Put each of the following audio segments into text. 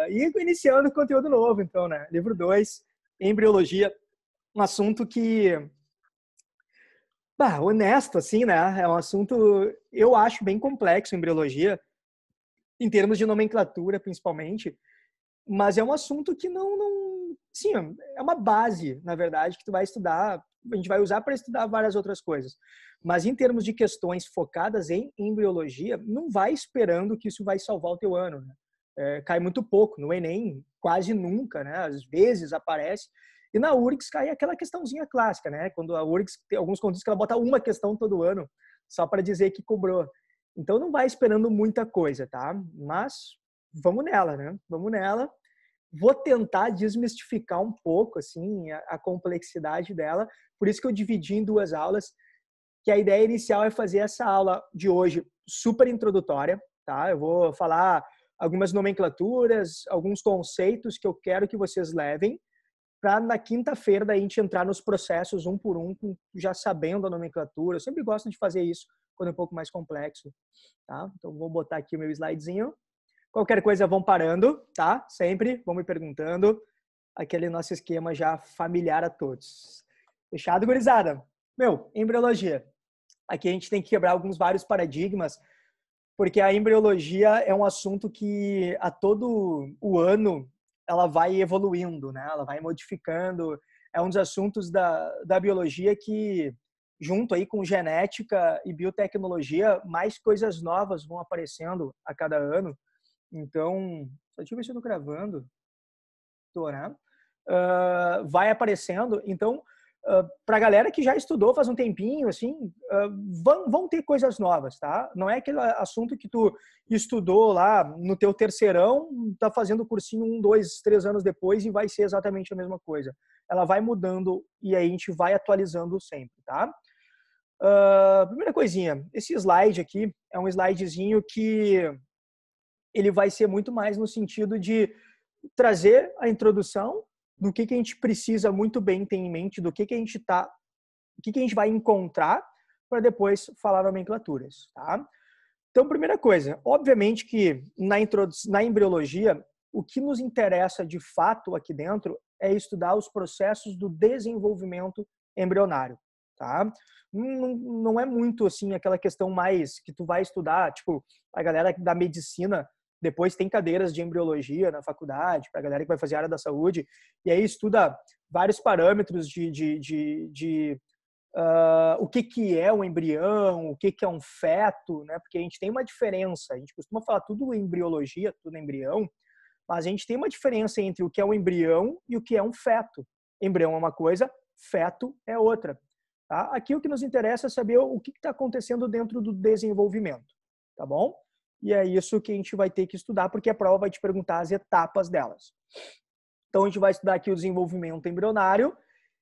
E iniciando conteúdo novo, então, né? Livro 2, embriologia, um assunto que, honesto, assim, né? É um assunto, eu acho, bem complexo, embriologia, em termos de nomenclatura, principalmente, mas é um assunto que sim, é uma base, na verdade, que tu vai estudar, a gente vai usar para estudar várias outras coisas. Mas em termos de questões focadas em embriologia, não vai esperando que isso vai salvar o teu ano, né? Cai muito pouco, no Enem quase nunca, né? Às vezes aparece. E na URGS cai aquela questãozinha clássica, né? Quando a URGS tem alguns conteúdos que ela bota uma questão todo ano, só para dizer que cobrou. Então não vai esperando muita coisa, tá? Mas vamos nela, né? Vamos nela. Vou tentar desmistificar um pouco assim a complexidade dela. Por isso que eu dividi em duas aulas, que a ideia inicial é fazer essa aula de hoje super introdutória, tá? Eu vou falar algumas nomenclaturas, alguns conceitos que eu quero que vocês levem para na quinta-feira daí a gente entrar nos processos um por um, já sabendo a nomenclatura. Eu sempre gosto de fazer isso quando é um pouco mais complexo, tá? Então vou botar aqui o meu slidezinho. Qualquer coisa vão parando, tá? Sempre vão me perguntando. Aquele nosso esquema já familiar a todos. Fechado, gurizada? Embriologia. Aqui a gente tem que quebrar vários paradigmas, porque a embriologia é um assunto que a todo o ano ela vai evoluindo, né? Ela vai modificando. É um dos assuntos da biologia que, junto aí com genética e biotecnologia, mais coisas novas vão aparecendo a cada ano. Então, deixa eu ver se eu tô gravando. Tô, né? Vai aparecendo. Então, para a galera que já estudou faz um tempinho, assim, vão ter coisas novas, tá? Não é aquele assunto que tu estudou lá no teu terceirão, tá fazendo cursinho 1, 2, 3 anos depois e vai ser exatamente a mesma coisa. Ela vai mudando e aí a gente vai atualizando sempre, tá? Primeira coisinha, esse slide aqui é um slidezinho que ele vai ser muito mais no sentido de trazer a introdução do que a gente precisa muito bem ter em mente, do que a gente o que a gente vai encontrar para depois falar nomenclaturas, tá? Então, primeira coisa, obviamente que na embriologia, o que nos interessa de fato aqui dentro é estudar os processos do desenvolvimento embrionário, tá? Não é muito assim aquela questão mais que tu vai estudar, tipo, a galera da medicina depois tem cadeiras de embriologia na faculdade, para a galera que vai fazer a área da saúde, e aí estuda vários parâmetros o que é um embrião, o que é um feto, né? Porque a gente tem uma diferença, a gente costuma falar tudo em embriologia, tudo em embrião, mas a gente tem uma diferença entre o que é um embrião e o que é um feto. Embrião é uma coisa, feto é outra. Tá? Aqui o que nos interessa é saber o que está acontecendo dentro do desenvolvimento, tá bom? E é isso que a gente vai ter que estudar, porque a prova vai te perguntar as etapas delas. Então, a gente vai estudar aqui o desenvolvimento embrionário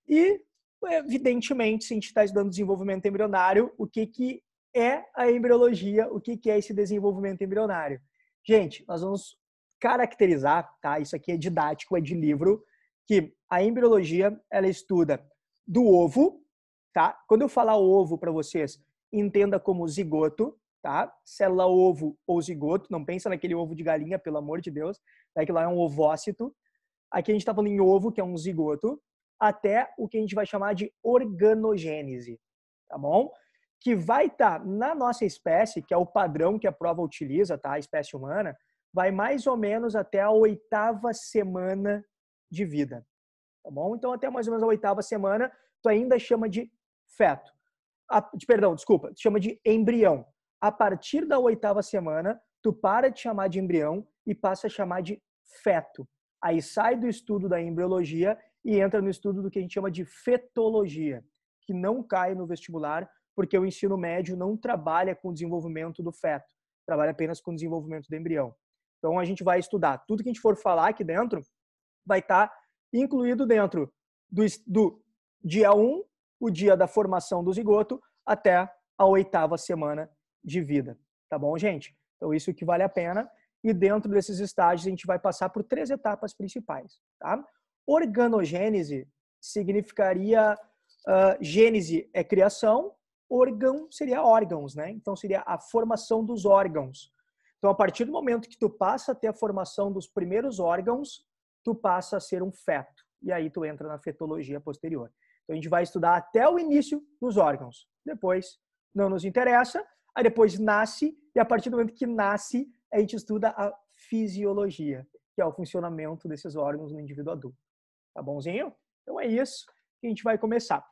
e, evidentemente, se a gente está estudando desenvolvimento embrionário, o que é a embriologia, o que é esse desenvolvimento embrionário. Gente, nós vamos caracterizar, tá? Isso aqui é didático, é de livro, que a embriologia, ela estuda do ovo, tá? Quando eu falar ovo para vocês, entenda como zigoto, tá? Célula ovo ou zigoto, não pensa naquele ovo de galinha, pelo amor de Deus, aquilo lá é um ovócito. Aqui a gente está falando em ovo, que é um zigoto, até o que a gente vai chamar de organogênese, tá bom? Que vai estar na nossa espécie, que é o padrão que a prova utiliza, tá? A espécie humana, vai mais ou menos até a 8ª semana de vida, tá bom? Então, até mais ou menos a 8ª semana, tu ainda chama de feto. Chama de embrião. A partir da 8ª semana, tu para de chamar de embrião e passa a chamar de feto. Aí sai do estudo da embriologia e entra no estudo do que a gente chama de fetologia, que não cai no vestibular, porque o ensino médio não trabalha com o desenvolvimento do feto, trabalha apenas com o desenvolvimento do embrião. Então, a gente vai estudar tudo que a gente for falar aqui dentro, vai estar incluído dentro do dia 1, o dia da formação do zigoto, até a 8ª semana de vida. Tá bom, gente? Então, isso que vale a pena. E dentro desses estágios, a gente vai passar por 3 etapas principais. Tá? Organogênese significaria... gênese é criação, órgão seria órgãos, né? Então, seria a formação dos órgãos. Então, a partir do momento que tu passa a ter a formação dos primeiros órgãos, tu passa a ser um feto. E aí tu entra na fetologia posterior. Então, a gente vai estudar até o início dos órgãos. Depois, não nos interessa. Aí depois nasce, e a partir do momento que nasce, a gente estuda a fisiologia, que é o funcionamento desses órgãos no indivíduo adulto. Tá bonzinho? Então é isso que a gente vai começar.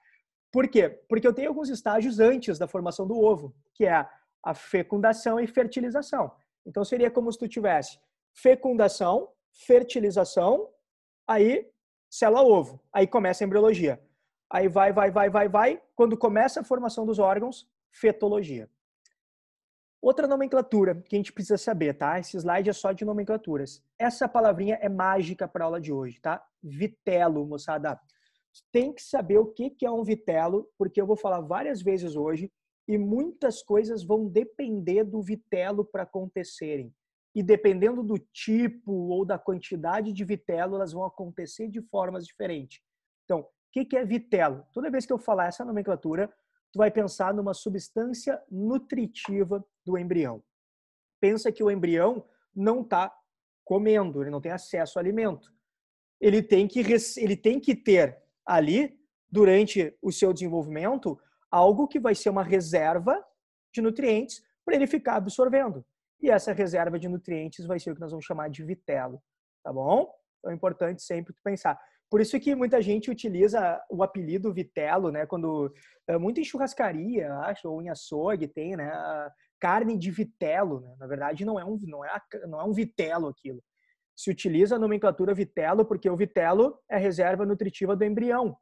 Por quê? Porque eu tenho alguns estágios antes da formação do ovo, que é a fecundação e fertilização. Então seria como se tu tivesse fecundação, fertilização, aí célula-ovo, aí começa a embriologia. Aí vai. Quando começa a formação dos órgãos, fetologia. Outra nomenclatura que a gente precisa saber, tá? Esse slide é só de nomenclaturas. Essa palavrinha é mágica para a aula de hoje, tá? Vitelo, moçada. Tem que saber o que é um vitelo, porque eu vou falar várias vezes hoje e muitas coisas vão depender do vitelo para acontecerem. E dependendo do tipo ou da quantidade de vitelo, elas vão acontecer de formas diferentes. Então, o que é vitelo? Toda vez que eu falar essa nomenclatura, tu vai pensar numa substância nutritiva do embrião. Pensa que o embrião não está comendo, ele não tem acesso ao alimento. Ele tem que ter ali, durante o seu desenvolvimento, algo que vai ser uma reserva de nutrientes para ele ficar absorvendo. E essa reserva de nutrientes vai ser o que nós vamos chamar de vitelo, tá bom? Então é importante sempre pensar. Por isso que muita gente utiliza o apelido vitelo, né? Quando muito em churrascaria, acho, ou em açougue tem, né? Carne de vitelo, né? Na verdade não é um vitelo aquilo. Se utiliza a nomenclatura vitelo porque o vitelo é a reserva nutritiva do embrião.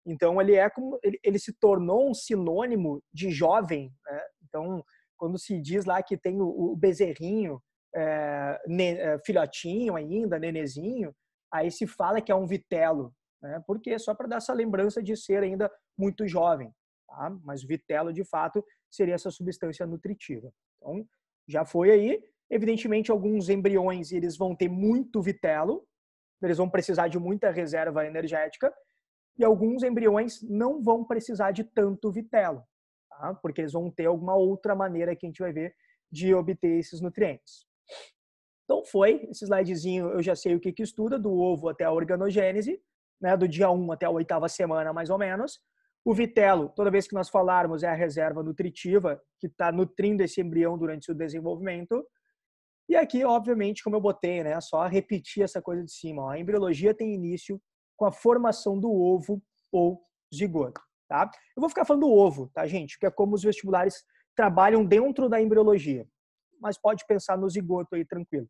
Então ele se tornou um sinônimo de jovem, né? Então quando se diz lá que tem o bezerrinho, filhotinho ainda, nenezinho, aí se fala que é um vitelo, né? Porque só para dar essa lembrança de ser ainda muito jovem, tá? Mas o vitelo, de fato, seria essa substância nutritiva. Então, já foi aí. Evidentemente, alguns embriões eles vão ter muito vitelo, eles vão precisar de muita reserva energética, e alguns embriões não vão precisar de tanto vitelo, tá? Porque eles vão ter alguma outra maneira que a gente vai ver de obter esses nutrientes. Então foi, esse slidezinho eu já sei o que estuda, do ovo até a organogênese, né, do dia 1 até a 8ª semana, mais ou menos. O vitelo, toda vez que nós falarmos, é a reserva nutritiva que está nutrindo esse embrião durante o desenvolvimento. E aqui, obviamente, como eu botei, né, só repetir essa coisa de cima. Ó, a embriologia tem início com a formação do ovo ou zigoto, tá? Eu vou ficar falando do ovo, tá, gente? Que é como os vestibulares trabalham dentro da embriologia. Mas pode pensar no zigoto aí, tranquilo.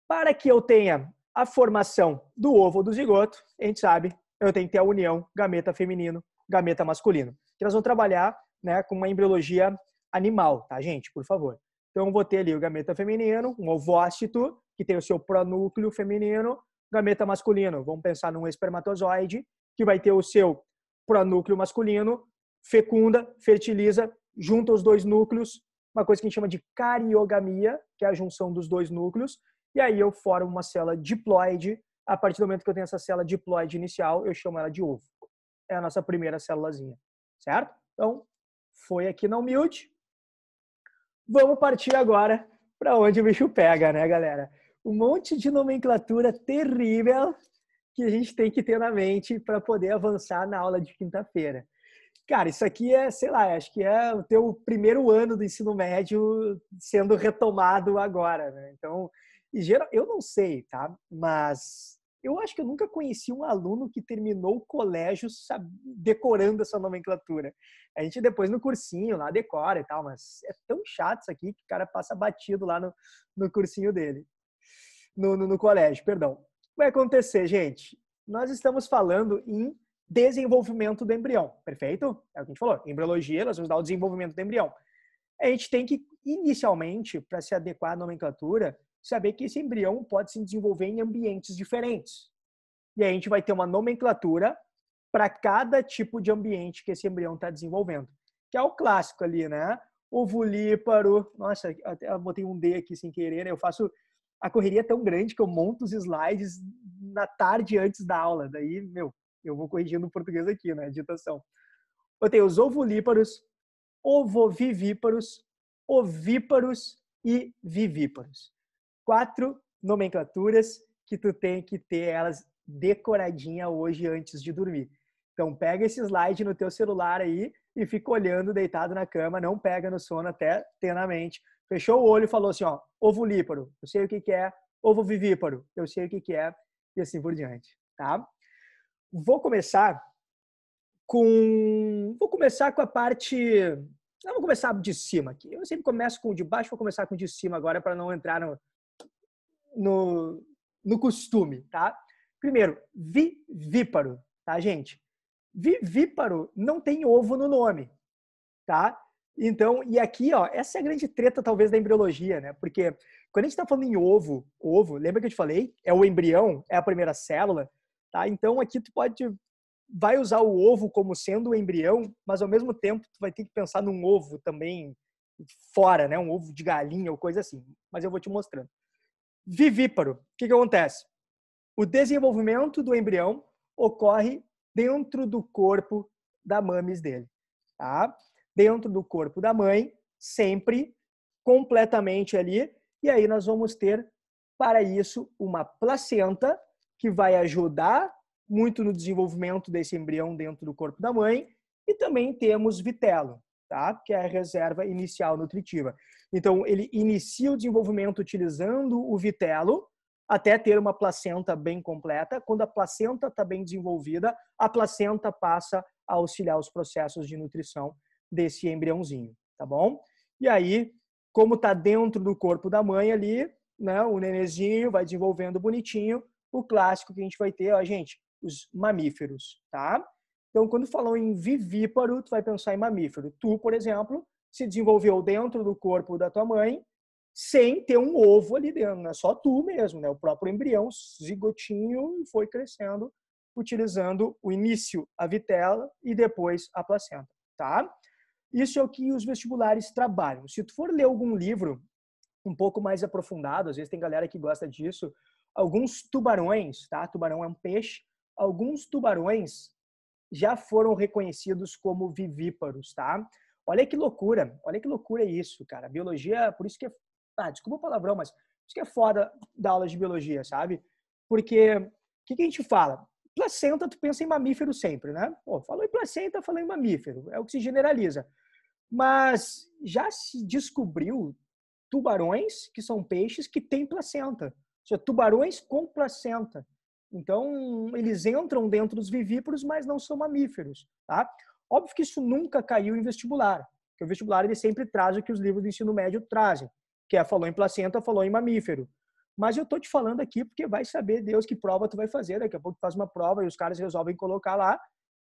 Para que eu tenha a formação do ovo ou do zigoto, a gente sabe, eu tenho que ter a união gameta feminino, gameta masculino. Que nós vamos trabalhar, né, com uma embriologia animal, tá, gente? Por favor. Então, eu vou ter ali o gameta feminino, um ovócito, que tem o seu pronúcleo feminino, gameta masculino. Vamos pensar num espermatozoide, que vai ter o seu pronúcleo masculino, fecunda, fertiliza, junta os dois núcleos, uma coisa que a gente chama de cariogamia, que é a junção dos dois núcleos, e aí eu formo uma célula diploide. A partir do momento que eu tenho essa célula diploide inicial, eu chamo ela de ovo. É a nossa primeira célulazinha, certo? Então, foi aqui na humilde. Vamos partir agora para onde o bicho pega, né, galera? Um monte de nomenclatura terrível que a gente tem que ter na mente para poder avançar na aula de quinta-feira. Cara, isso aqui é, sei lá, acho que é o teu primeiro ano do ensino médio sendo retomado agora, né? Então, eu não sei, tá? Mas eu acho que eu nunca conheci um aluno que terminou o colégio decorando essa nomenclatura. A gente depois no cursinho lá decora e tal, mas é tão chato isso aqui que o cara passa batido lá no cursinho dele. No colégio, perdão. O que vai acontecer, gente? Nós estamos falando em desenvolvimento do embrião, perfeito? É o que a gente falou. Em embriologia, nós vamos dar o desenvolvimento do embrião. A gente tem que, inicialmente, para se adequar à nomenclatura, saber que esse embrião pode se desenvolver em ambientes diferentes. E aí a gente vai ter uma nomenclatura para cada tipo de ambiente que esse embrião está desenvolvendo. Que é o clássico ali, né? Ovulíparo. Nossa, até eu botei um D aqui sem querer, né? Eu faço a correria tão grande que eu monto os slides na tarde antes da aula. Daí, eu vou corrigindo o português aqui, né? Digitação. Eu tenho os ovulíparos, ovovivíparos, ovíparos e vivíparos. 4 nomenclaturas que tu tem que ter elas decoradinha hoje antes de dormir. Então pega esse slide no teu celular aí e fica olhando deitado na cama, não pega no sono até ter na mente. Fechou o olho e falou assim, ó, ovuvíparo, eu sei o que é, ovovivíparo, eu sei o que é, e assim por diante, tá? Vou começar com a parte... Eu vou começar de cima aqui. Eu sempre começo com o de baixo, vou começar com o de cima agora para não entrar no costume, tá? Primeiro, vivíparo, tá, gente? Vivíparo não tem ovo no nome, tá? Então, e aqui, ó, essa é a grande treta, talvez, da embriologia, né? Porque quando a gente está falando em ovo, lembra que eu te falei? É o embrião, é a primeira célula, tá? Então, aqui tu vai usar o ovo como sendo o embrião, mas ao mesmo tempo tu vai ter que pensar num ovo também fora, né? Um ovo de galinha ou coisa assim. Mas eu vou te mostrando. Vivíparo, o que acontece? O desenvolvimento do embrião ocorre dentro do corpo da mames dele, tá? Dentro do corpo da mãe, sempre completamente ali. E aí nós vamos ter, para isso, uma placenta que vai ajudar muito no desenvolvimento desse embrião dentro do corpo da mãe. E também temos vitelo, tá? Que é a reserva inicial nutritiva. Então, ele inicia o desenvolvimento utilizando o vitelo, até ter uma placenta bem completa. Quando a placenta está bem desenvolvida, a placenta passa a auxiliar os processos de nutrição desse embriãozinho, tá bom? E aí, como está dentro do corpo da mãe ali, né, o nenenzinho vai desenvolvendo bonitinho, o clássico que a gente vai ter, ó, gente, os mamíferos, tá? Então, quando falam em vivíparo, tu vai pensar em mamífero. Tu, por exemplo, se desenvolveu dentro do corpo da tua mãe, sem ter um ovo ali dentro, não é só tu mesmo, né? O próprio embrião, zigotinho, foi crescendo, utilizando o início a vitela e depois a placenta, tá? Isso é o que os vestibulares trabalham. Se tu for ler algum livro um pouco mais aprofundado, às vezes tem galera que gosta disso, alguns tubarões, tá? Tubarão é um peixe, alguns tubarões já foram reconhecidos como vivíparos, tá? Olha que loucura isso, cara. A biologia, por isso que é... desculpa o palavrão, mas isso que é foda da aula de biologia, sabe? Porque o que a gente fala? Placenta, tu pensa em mamífero sempre, né? Pô, falou em placenta, falou em mamífero. É o que se generaliza. Mas já se descobriu tubarões, que são peixes, que têm placenta. Ou seja, tubarões com placenta. Então, eles entram dentro dos vivíparos, mas não são mamíferos, tá? Óbvio que isso nunca caiu em vestibular, porque o vestibular ele sempre traz o que os livros do ensino médio trazem, que é falou em placenta, falou em mamífero. Mas eu tô te falando aqui porque vai saber Deus que prova tu vai fazer, daqui a pouco tu faz uma prova e os caras resolvem colocar lá,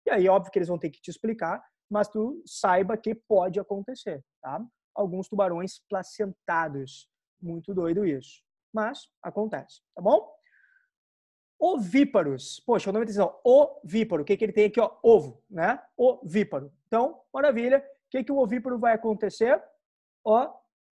e aí óbvio que eles vão ter que te explicar, mas tu saiba que pode acontecer, tá? Alguns tubarões placentados, muito doido isso, mas acontece, tá bom? Ovíparos. Poxa, o nome da atenção. Ovíparo. O que ele tem aqui? Ó, ovo, né? Ovíparo. Então, maravilha. O que o ovíparo vai acontecer? Ó,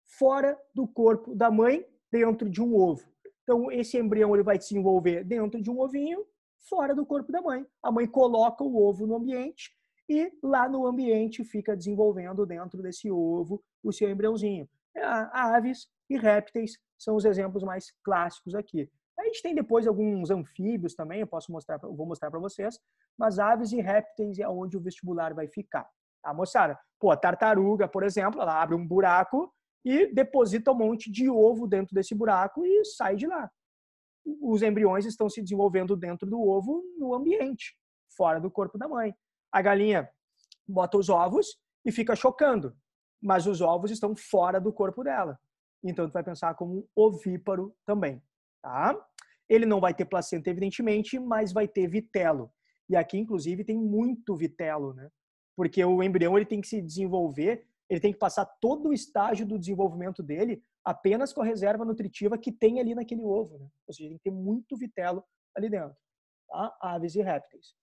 fora do corpo da mãe, dentro de um ovo. Então, esse embrião ele vai se desenvolver dentro de um ovinho, fora do corpo da mãe. A mãe coloca o ovo no ambiente e lá no ambiente fica desenvolvendo dentro desse ovo o seu embriãozinho. Aves e répteis são os exemplos mais clássicos aqui. A gente tem depois alguns anfíbios também, eu vou mostrar para vocês, mas aves e répteis é onde o vestibular vai ficar. Tá, moçada? Pô, a tartaruga, por exemplo, ela abre um buraco e deposita um monte de ovo dentro desse buraco e sai de lá. Os embriões estão se desenvolvendo dentro do ovo no ambiente, fora do corpo da mãe. A galinha bota os ovos e fica chocando, mas os ovos estão fora do corpo dela. Então, tu vai pensar como um ovíparo também. Tá? Ele não vai ter placenta, evidentemente, mas vai ter vitelo. E aqui, inclusive, tem muito vitelo, né? Porque o embrião ele tem que se desenvolver, ele tem que passar todo o estágio do desenvolvimento dele apenas com a reserva nutritiva que tem ali naquele ovo, né? Ou seja, tem que ter muito vitelo ali dentro. Tá? Aves e répteis.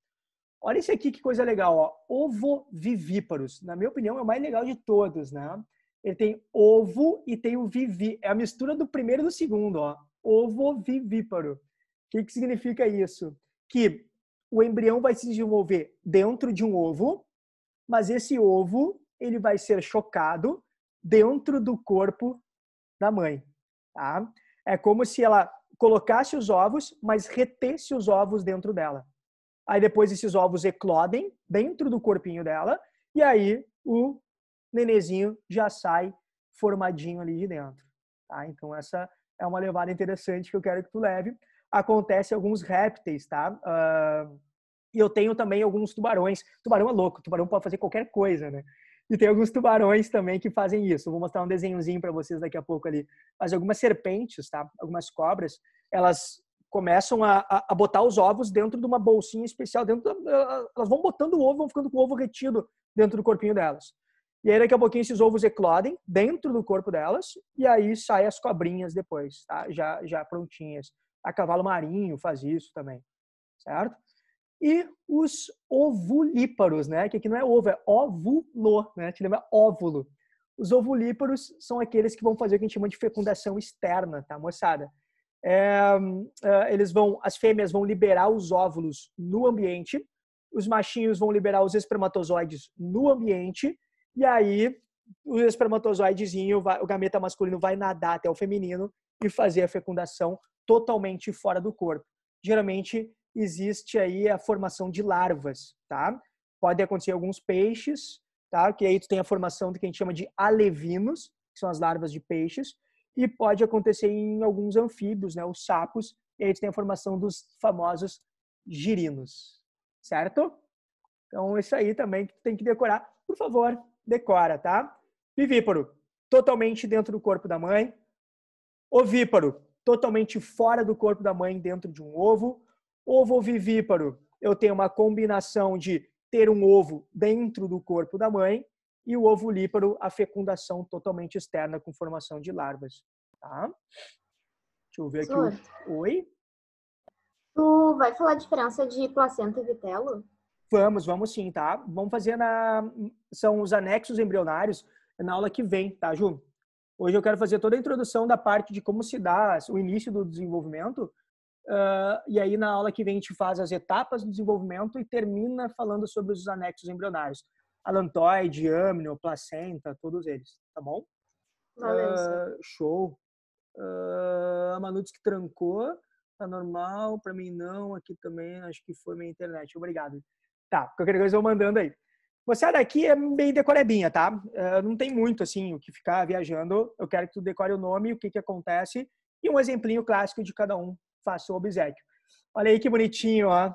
Olha esse aqui, que coisa legal, ó. Ovovivíparos. Na minha opinião, é o mais legal de todos, né? Ele tem ovo e tem o vivi. É a mistura do primeiro e do segundo, ó. Ovovivíparo. O que significa isso? Que o embrião vai se desenvolver dentro de um ovo, mas esse ovo ele vai ser chocado dentro do corpo da mãe, tá? É como se ela colocasse os ovos, mas retesse os ovos dentro dela. Aí depois esses ovos eclodem dentro do corpinho dela e aí o nenezinho já sai formadinho ali de dentro, tá? Então essa é uma levada interessante que eu quero que tu leve. Acontece em alguns répteis, tá? E eu tenho também alguns tubarões. Tubarão é louco, tubarão pode fazer qualquer coisa, né? E tem alguns tubarões também que fazem isso. Eu vou mostrar um desenhozinho para vocês daqui a pouco ali. Mas algumas serpentes, tá? Algumas cobras, elas começam a botar os ovos dentro de uma bolsinha especial. Elas vão botando o ovo, vão ficando com o ovo retido dentro do corpinho delas. E aí daqui a pouquinho esses ovos eclodem dentro do corpo delas e aí saem as cobrinhas depois, tá? Já prontinhas. A cavalo marinho faz isso também, certo? E os ovulíparos, né? Que aqui não é ovo, é óvulo, né? Te lembra óvulo. Os ovulíparos são aqueles que vão fazer o que a gente chama de fecundação externa, tá, moçada? As fêmeas vão liberar os óvulos no ambiente, os machinhos vão liberar os espermatozoides no ambiente, e aí o espermatozoidezinho, o gameta masculino vai nadar até o feminino e fazer a fecundação totalmente fora do corpo. Geralmente existe aí a formação de larvas, tá? Pode acontecer em alguns peixes, tá? Que aí tu tem a formação do que a gente chama de alevinos, que são as larvas de peixes, e pode acontecer em alguns anfíbios, né? Os sapos, e aí tu tem a formação dos famosos girinos, certo? Então isso aí também que tu tem que decorar. Por favor, decora, tá? Vivíparo, totalmente dentro do corpo da mãe. Ovíparo, totalmente fora do corpo da mãe, dentro de um ovo. Ovovivíparo, eu tenho uma combinação de ter um ovo dentro do corpo da mãe e o ovulíparo, a fecundação totalmente externa com formação de larvas. Tá? Deixa eu ver aqui o... Professor, Oi? tu vai falar a diferença de placenta e vitelo? Vamos sim, tá? Vamos fazer São os anexos embrionários na aula que vem, tá, Ju? Hoje eu quero fazer toda a introdução da parte de como se dá o início do desenvolvimento. E aí, na aula que vem, a gente faz as etapas do desenvolvimento e termina falando sobre os anexos embrionários. Alantoide, âmnio, placenta, todos eles, tá bom? Valeu, senhor. Show. A Manu disse que trancou, tá normal, para mim não, aqui também, acho que foi minha internet. Obrigado. Tá, qualquer coisa eu vou mandando aí. Você daqui é bem decorebinha, tá? Não tem muito, assim, o que ficar viajando. Eu quero que tu decore o nome, o que acontece e um exemplinho clássico de cada um. Faça o obséquio. Olha aí que bonitinho, ó.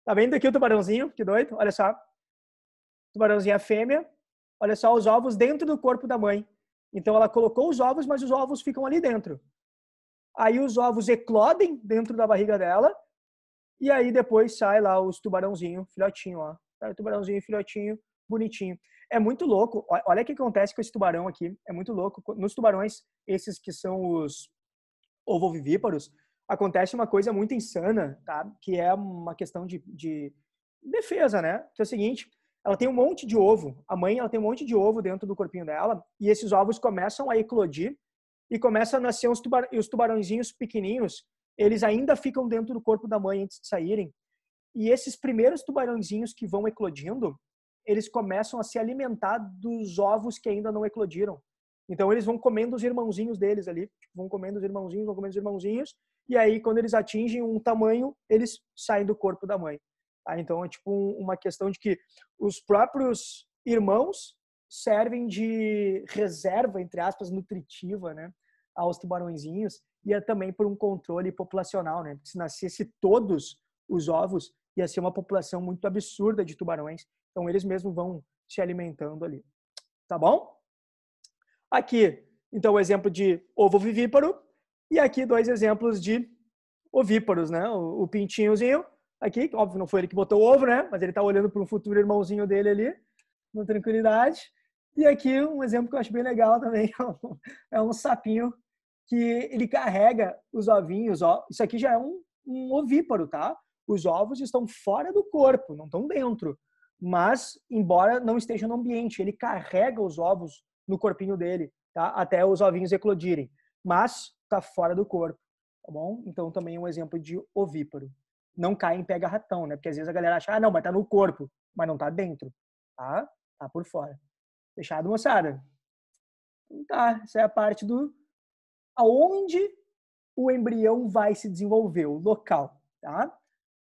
Tá vendo aqui o tubarãozinho? Que doido. Olha só. Tubarãozinha fêmea. Olha só os ovos dentro do corpo da mãe. Então ela colocou os ovos, mas os ovos ficam ali dentro. Aí os ovos eclodem dentro da barriga dela. E aí depois sai lá os tubarãozinho, filhotinho, ó. Sai o tubarãozinho, filhotinho, bonitinho. É muito louco. Olha o que acontece com esse tubarão aqui. É muito louco. Nos tubarões, esses que são os ovovivíparos, acontece uma coisa muito insana, tá? Que é uma questão de defesa, né? Que é o seguinte, ela tem um monte de ovo. A mãe, ela tem um monte de ovo dentro do corpinho dela e esses ovos começam a eclodir e começam a nascer os tubarãozinhos pequenininhos. Eles ainda ficam dentro do corpo da mãe antes de saírem. E esses primeiros tubarãozinhos que vão eclodindo, eles começam a se alimentar dos ovos que ainda não eclodiram. Então eles vão comendo os irmãozinhos deles ali, vão comendo os irmãozinhos, e aí quando eles atingem um tamanho, eles saem do corpo da mãe. Tá? Então é tipo uma questão de que os próprios irmãos servem de reserva, entre aspas, nutritiva, né, aos tubarõezinhos, e é também por um controle populacional, né? Porque se nascesse todos os ovos, ia ser uma população muito absurda de tubarões. Então eles mesmos vão se alimentando ali. Tá bom? Aqui, então, o exemplo de ovovivíparo e aqui 2 exemplos de ovíparos, né? O pintinhozinho aqui, óbvio, não foi ele que botou o ovo, né? Mas ele tá olhando para um futuro irmãozinho dele ali, com tranquilidade. E aqui um exemplo que eu acho bem legal também, é um sapinho que ele carrega os ovinhos, ó. Isso aqui já é um ovíparo, tá? Os ovos estão fora do corpo, não estão dentro. Mas, embora não esteja no ambiente, ele carrega os ovos no corpinho dele, tá? Até os ovinhos eclodirem. Mas tá fora do corpo, tá bom? Então também é um exemplo de ovíparo. Não cai em pega ratão, né? Porque às vezes a galera acha, não, mas tá no corpo, mas não tá dentro, tá? Tá por fora. Fechado, moçada? Então tá, essa é a parte do aonde o embrião vai se desenvolver, o local, tá?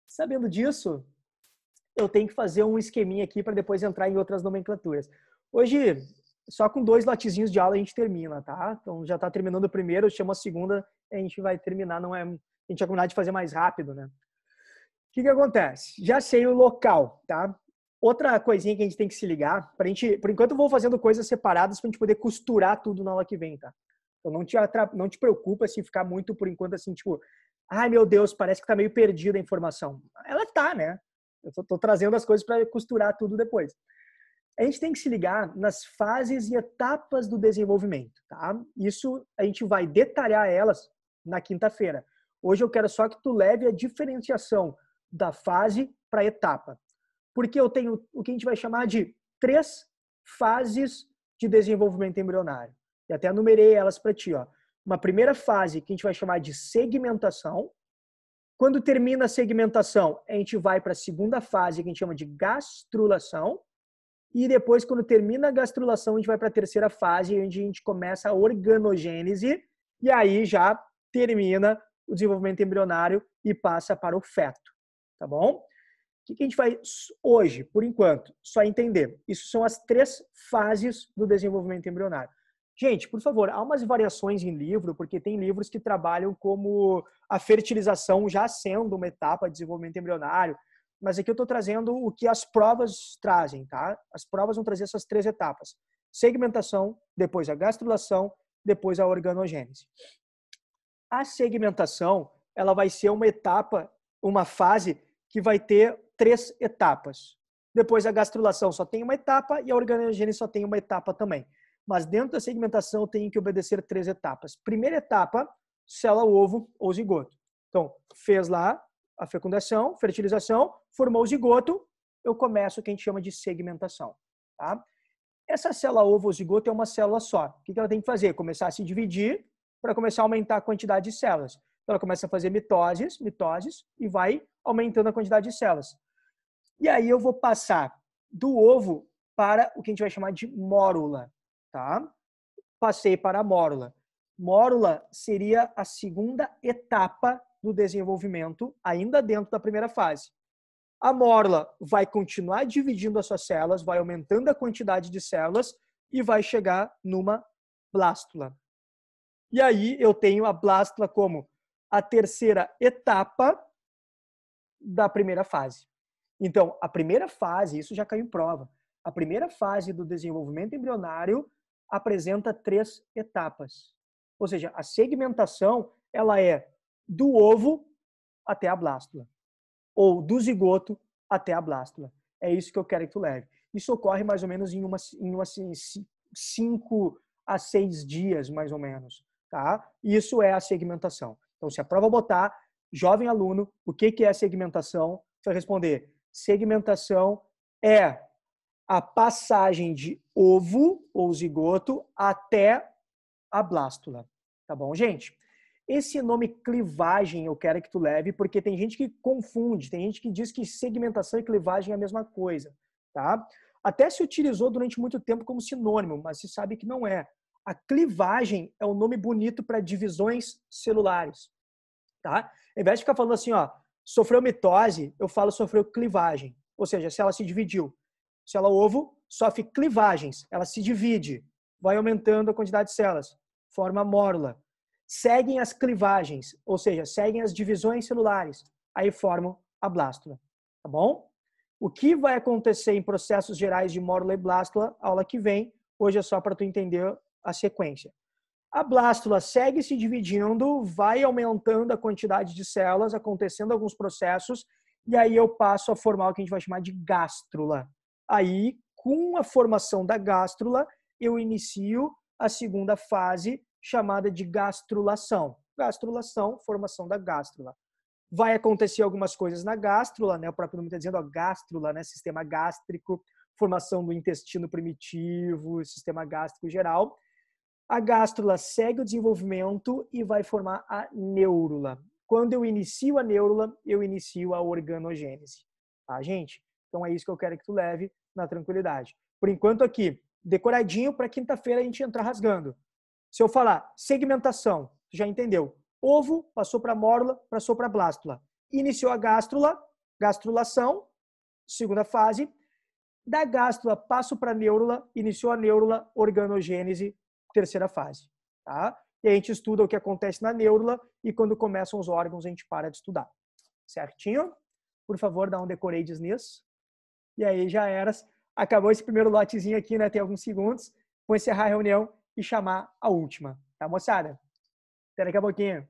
Sabendo disso, eu tenho que fazer um esqueminha aqui para depois entrar em outras nomenclaturas. Hoje, só com 2 lotezinhos de aula a gente termina, tá? Então já está terminando o primeiro, eu chamo a segunda, a gente vai terminar, a gente vai combinar de fazer mais rápido, né? O que acontece? Já sei o local, tá? Outra coisinha que a gente tem que se ligar, por enquanto eu vou fazendo coisas separadas para a gente poder costurar tudo na aula que vem, tá? Então não te preocupa se ficar muito por enquanto assim, tipo, ai meu Deus, parece que tá meio perdida a informação. Ela tá, né? Eu tô trazendo as coisas para costurar tudo depois. A gente tem que se ligar nas fases e etapas do desenvolvimento, tá? Isso a gente vai detalhar elas na quinta-feira. Hoje eu quero só que tu leve a diferenciação da fase para a etapa. Porque eu tenho o que a gente vai chamar de 3 fases de desenvolvimento embrionário. E até numerei elas para ti, ó. Uma primeira fase que a gente vai chamar de segmentação. Quando termina a segmentação, a gente vai para a segunda fase que a gente chama de gastrulação. E depois, quando termina a gastrulação, a gente vai para a terceira fase, onde a gente começa a organogênese. E aí já termina o desenvolvimento embrionário e passa para o feto. Tá bom? O que a gente vai hoje, por enquanto, só entender? Isso são as 3 fases do desenvolvimento embrionário. Gente, por favor, há umas variações em livro, porque tem livros que trabalham como a fertilização já sendo uma etapa de desenvolvimento embrionário, mas aqui eu estou trazendo o que as provas trazem, tá? As provas vão trazer essas 3 etapas. Segmentação, depois a gastrulação, depois a organogênese. A segmentação, ela vai ser uma etapa, uma fase que vai ter 3 etapas. Depois a gastrulação só tem uma etapa e a organogênese só tem uma etapa também. Mas dentro da segmentação eu tenho que obedecer 3 etapas. Primeira etapa, célula-ovo ou zigoto. Então, fez lá a fecundação, fertilização, formou o zigoto, eu começo o que a gente chama de segmentação. Tá? Essa célula-ovo ou zigoto é uma célula só. O que ela tem que fazer? Começar a se dividir para começar a aumentar a quantidade de células. Então, ela começa a fazer mitoses, e vai aumentando a quantidade de células. E aí eu vou passar do ovo para o que a gente vai chamar de mórula, tá? Passei para a mórula. Mórula seria a segunda etapa do desenvolvimento, ainda dentro da primeira fase. A mórula vai continuar dividindo as suas células, vai aumentando a quantidade de células e vai chegar numa blástula. E aí eu tenho a blástula como a terceira etapa da primeira fase. Então, a primeira fase, isso já caiu em prova, a primeira fase do desenvolvimento embrionário apresenta 3 etapas. Ou seja, a segmentação, ela é do ovo até a blástula, ou do zigoto até a blástula. É isso que eu quero que tu leve. Isso ocorre mais ou menos em 5 a 6 dias, mais ou menos. Tá? Isso é a segmentação. Então, se a prova botar, jovem aluno, o que é segmentação? Você vai responder, segmentação é a passagem de ovo ou zigoto até a blástula. Tá bom, gente? Esse nome clivagem eu quero que tu leve, porque tem gente que confunde, tem gente que diz que segmentação e clivagem é a mesma coisa, tá? Até se utilizou durante muito tempo como sinônimo, mas se sabe que não é. A clivagem é um nome bonito para divisões celulares, tá? Ao invés de ficar falando assim, ó, sofreu mitose, eu falo sofreu clivagem. Ou seja, se ela se dividiu. Célula ovo sofre clivagens, ela se divide, vai aumentando a quantidade de células, forma mórula. Seguem as clivagens, ou seja, seguem as divisões celulares, aí formam a blástula, tá bom? O que vai acontecer em processos gerais de mórula e blástula, aula que vem, hoje é só para tu entender a sequência. A blástula segue se dividindo, vai aumentando a quantidade de células, acontecendo alguns processos, e aí eu passo a formar o que a gente vai chamar de gástrula. Aí, com a formação da gástrula, eu inicio a segunda fase, chamada de gastrulação. Gastrulação, formação da gástrula. Vai acontecer algumas coisas na gástrula, né? O próprio nome está dizendo, ó, gástrula, né? Sistema gástrico, formação do intestino primitivo, sistema gástrico geral. A gástrula segue o desenvolvimento e vai formar a neurula. Quando eu inicio a neurula, eu inicio a organogênese. Tá, gente? Então é isso que eu quero que tu leve na tranquilidade. Por enquanto aqui, decoradinho para quinta-feira a gente entrar rasgando. Se eu falar segmentação, tu já entendeu. Ovo passou para mórula, passou para blástula. Iniciou a gástrula, gastrulação, segunda fase. Da gástrula passo para a neurula, iniciou a neurula, organogênese, terceira fase. Tá? E a gente estuda o que acontece na neurula e quando começam os órgãos a gente para de estudar. Certinho? Por favor, dá um decorates nisso. E aí já era. Acabou esse primeiro lotezinho aqui, né? Tem alguns segundos. Vou encerrar a reunião e chamar a última. Tá, moçada? Até daqui a pouquinho.